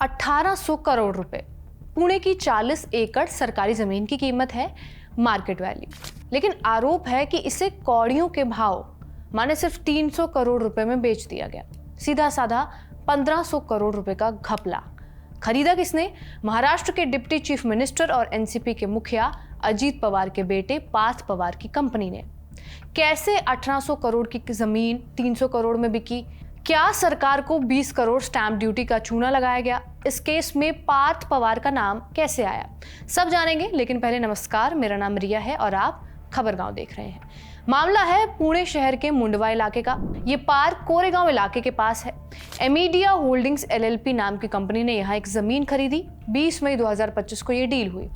1800 करोड़ रुपए पुणे की 40 एकड़ सरकारी जमीन की कीमत है, मार्केट वैल्यू। लेकिन आरोप है कि इसे कौड़ियों के भाव माने सिर्फ 300 करोड़ रुपए में बेच दिया गया। सीधा साधा 1500 करोड़ रुपए का घपला। खरीदा किसने? महाराष्ट्र के डिप्टी चीफ मिनिस्टर और एनसीपी के मुखिया अजीत पवार के बेटे पार्थ पवार की कंपनी ने। कैसे 1800 करोड़ की जमीन 300 करोड़ में बिकी? क्या सरकार को 20 करोड़ स्टैंप ड्यूटी का चूना लगाया गया? इस केस में पार्थ पवार का नाम कैसे आया, सब जानेंगे। लेकिन पहले नमस्कार, मेरा नाम रिया है और आप खबरगांव देख रहे हैं। मामला है पुणे शहर के मुंडवा इलाके का। ये पार्क कोरेगांव इलाके के पास है। एमीडिया होल्डिंग्स एलएलपी नाम की कंपनी ने यहाँ एक जमीन खरीदी। 20 मई 2025 को ये डील हुई।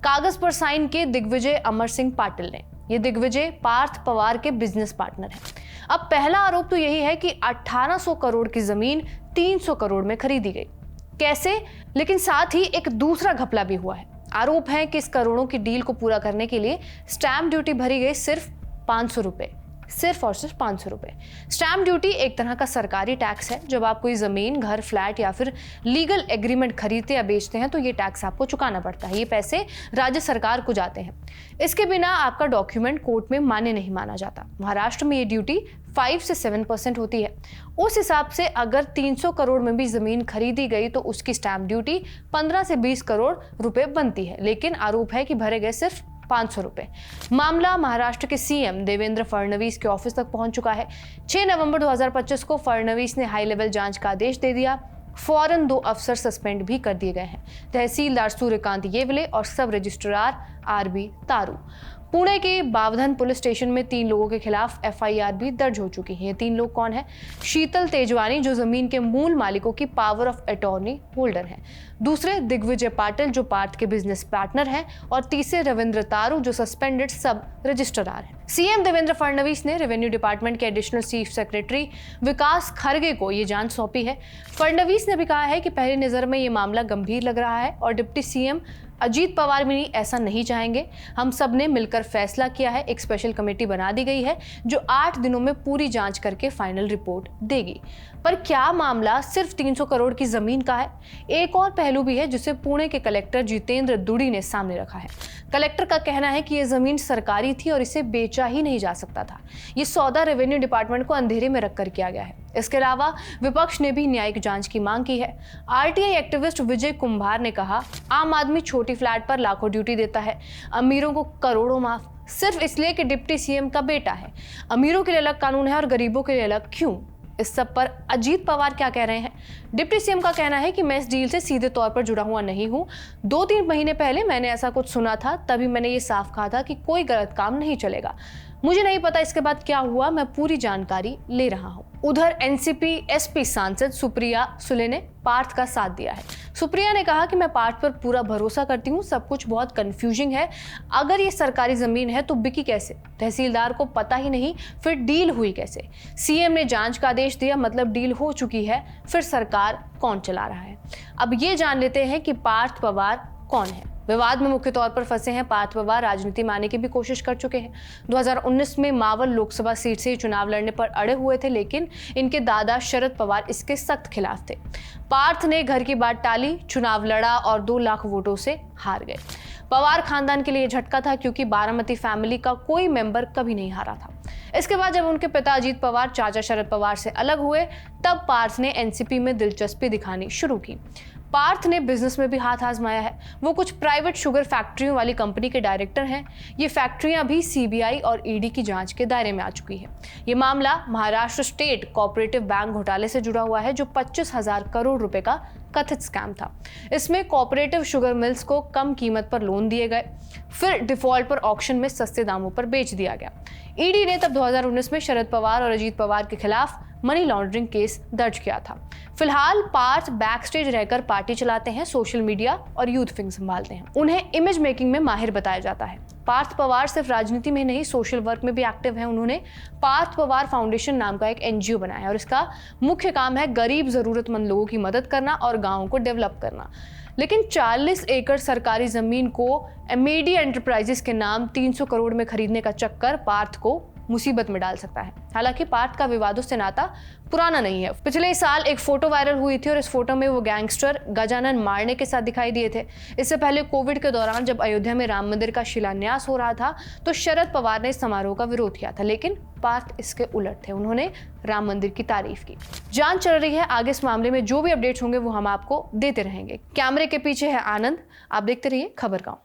कागज पर साइन के दिग्विजय अमर सिंह पाटिल ने। ये दिग्विजय पार्थ पवार के बिजनेस पार्टनर हैं। अब पहला आरोप तो यही है कि 1800 करोड़ की जमीन 300 करोड़ में खरीदी गई। कैसे? लेकिन साथ ही एक दूसरा घपला भी हुआ है। आरोप है कि इस करोड़ों की डील को पूरा करने के लिए स्टैंप ड्यूटी भरी गई सिर्फ 500 रुपए, सिर्फ और सिर्फ 500 रुपए। स्टैंप ड्यूटी एक तरह का सरकारी टैक्स है। जब आप कोई जमीन, घर, फ्लैट या फिर लीगल एग्रीमेंट खरीदते या बेचते हैं तो ये टैक्स आपको चुकाना पड़ता है। ये पैसे राज्य सरकार को जाते हैं। इसके बिना आपका डॉक्यूमेंट कोर्ट में मान्य नहीं माना जाता। महाराष्ट्र में ये ड्यूटी 5 से 7% होती है। उस हिसाब से अगर 300 करोड़ में भी जमीन खरीदी गई तो उसकी स्टैंप ड्यूटी 15 से 20 करोड़ रुपए बनती है। लेकिन आरोप है कि भरे गए सिर्फ 500 रुपए। मामला महाराष्ट्र के सीएम देवेंद्र फडणवीस के ऑफिस तक पहुंच चुका है। 6 नवंबर 2025 को फडणवीस ने हाई लेवल जांच का आदेश दे दिया। फौरन 2 अफसर सस्पेंड भी कर दिए गए हैं, तहसीलदार सूर्यकांत येवले और सब रजिस्ट्रार आरबी तारू। पुणे के बावधन पुलिस स्टेशन में 3 लोगों के खिलाफ एफआईआर भी दर्ज हो चुकी है। ये 3 लोग कौन है? शीतल तेजवानी, जो जमीन के मूल मालिकों की पावर ऑफ अटॉर्नी होल्डर है। दूसरे दिग्विजय पाटिल, जो पार्थ के बिजनेस पार्टनर हैं। और तीसरे रविंद्र तारू, जो सस्पेंडेड सब रजिस्ट्रार हैं। सीएम देवेंद्र फडणवीस ने रेवेन्यू डिपार्टमेंट के एडिशनल चीफ सेक्रेटरी विकास खरगे को ये जांच सौंपी है। फडणवीस ने भी कहा है कि पहली नजर में ये मामला गंभीर लग रहा है और डिप्टी सीएम अजीत पवार भी ऐसा नहीं चाहेंगे। हम सब ने मिलकर फैसला किया है। एक स्पेशल कमेटी बना दी गई है जो 8 दिनों में पूरी जांच करके फाइनल रिपोर्ट देगी। पर क्या मामला सिर्फ 300 करोड़ की जमीन का है? एक और पहलू भी है जिसे पुणे के कलेक्टर जितेंद्र दुड़ी ने सामने रखा है। कलेक्टर का कहना है कि यह जमीन सरकारी थी और इसे बेचा ही नहीं जा सकता था। ये सौदा रेवेन्यू डिपार्टमेंट को अंधेरे में रखकर किया गया है। इसके अलावा विपक्ष ने भी न्यायिक जांच की मांग की है। आरटीआई एक्टिविस्ट विजय कुंभार ने कहा, आम आदमी छोटी फ्लैट पर लाखों ड्यूटी देता है, अमीरों को करोड़ों माफ, सिर्फ इसलिए कि डिप्टी सीएम का बेटा है। अमीरों के लिए अलग कानून है और गरीबों के लिए अलग क्यों? इस सब पर अजीत पवार क्या कह रहे हैं? डिप्टी सीएम का कहना है कि मैं इस डील से सीधे तौर पर जुड़ा हुआ नहीं हूं। 2-3 महीने पहले मैंने ऐसा कुछ सुना था, तभी मैंने ये साफ कहा था कि कोई गलत काम नहीं चलेगा। मुझे नहीं पता इसके बाद क्या हुआ, मैं पूरी जानकारी ले रहा हूं। उधर एनसीपी एसपी सांसद सुप्रिया सुले ने पार्थ का साथ दिया है। सुप्रिया ने कहा कि मैं पार्थ पर पूरा भरोसा करती हूँ, सब कुछ बहुत कंफ्यूजिंग है। अगर ये सरकारी जमीन है तो बिकी कैसे? तहसीलदार को पता ही नहीं, फिर डील हुई कैसे? सीएम ने जांच का आदेश दिया, मतलब डील हो चुकी है, फिर सरकार कौन चला रहा है? अब ये जान लेते हैं कि पार्थ पवार कौन है। विवाद में मुख्य तौर पर फंसे हैं पार्थ पवार। राजनीति में आने की भी कोशिश कर चुके हैं। 2019 में मावल लोकसभा सीट से चुनाव लड़ने पर अड़े हुए थे, लेकिन इनके दादा शरद पवार इसके सख्त खिलाफ थे। पार्थ ने घर की बात टाली, चुनाव लड़ा और 2 लाख वोटों से हार गए। पवार खानदान के लिए झटका था, क्योंकि बारामती फैमिली का कोई मेंबर कभी नहीं हारा था। इसके बाद जब उनके पिता अजीत पवार चाचा शरद पवार से अलग हुए, तब पार्थ ने एनसीपी में दिलचस्पी दिखानी शुरू की। पार्थ ने बिजनेस में भी हाथ आजमाया है। वो कुछ प्राइवेट शुगर फैक्ट्रियों वाली कंपनी के डायरेक्टर हैं। ये फैक्ट्रियां भी सीबीआई और ईडी की जांच के दायरे में आ चुकी है। ये मामला महाराष्ट्र स्टेट कोऑपरेटिव बैंक घोटाले से जुड़ा हुआ है, जो 25,000 करोड़ रुपए का कथित स्कैम था। इसमें कोऑपरेटिव शुगर मिल्स को कम कीमत पर लोन दिए गए, फिर डिफॉल्ट पर ऑक्शन में सस्ते दामों पर बेच दिया गया। ईडी ने तब 2019 में शरद पवार और अजीत पवार के खिलाफ मनी लॉन्ड्रिंग केस दर्ज किया था। फिलहाल पार्थ बैक स्टेज रहकर पार्टी चलाते हैं, सोशल मीडिया और यूथ विंग संभालते हैं। उन्हें इमेज मेकिंग में माहिर बताया जाता है। पार्थ पवार सिर्फ राजनीति में नहीं, सोशल वर्क में भी एक्टिव हैं। उन्होंने पार्थ पवार फाउंडेशन नाम का एक एनजीओ बनाया है और इसका मुख्य काम है गरीब जरूरतमंद लोगों की मदद करना और गाँवों को डेवलप करना। लेकिन 40 एकड़ सरकारी जमीन को एमेडिया एंटरप्राइजेस के नाम 300 करोड़ में खरीदने का चक्कर पार्थ को मुसीबत में डाल सकता है। हालांकि पार्थ का विवादों से नाता पुराना नहीं है। पिछले साल एक फोटो वायरल हुई थी और इस फोटो में वो गैंगस्टर गजानन मारने के साथ दिखाई दिए थे। इससे पहले कोविड के दौरान जब अयोध्या में राम मंदिर का शिलान्यास हो रहा था तो शरद पवार ने इस समारोह का विरोध किया था, लेकिन पार्थ इसके उलट थे। उन्होंने राम मंदिर की तारीफ की। जांच चल रही है, आगे इस मामले में जो भी अपडेट्स होंगे वो हम आपको देते रहेंगे। कैमरे के पीछे है आनंद, आप देखते रहिए खबर गांव।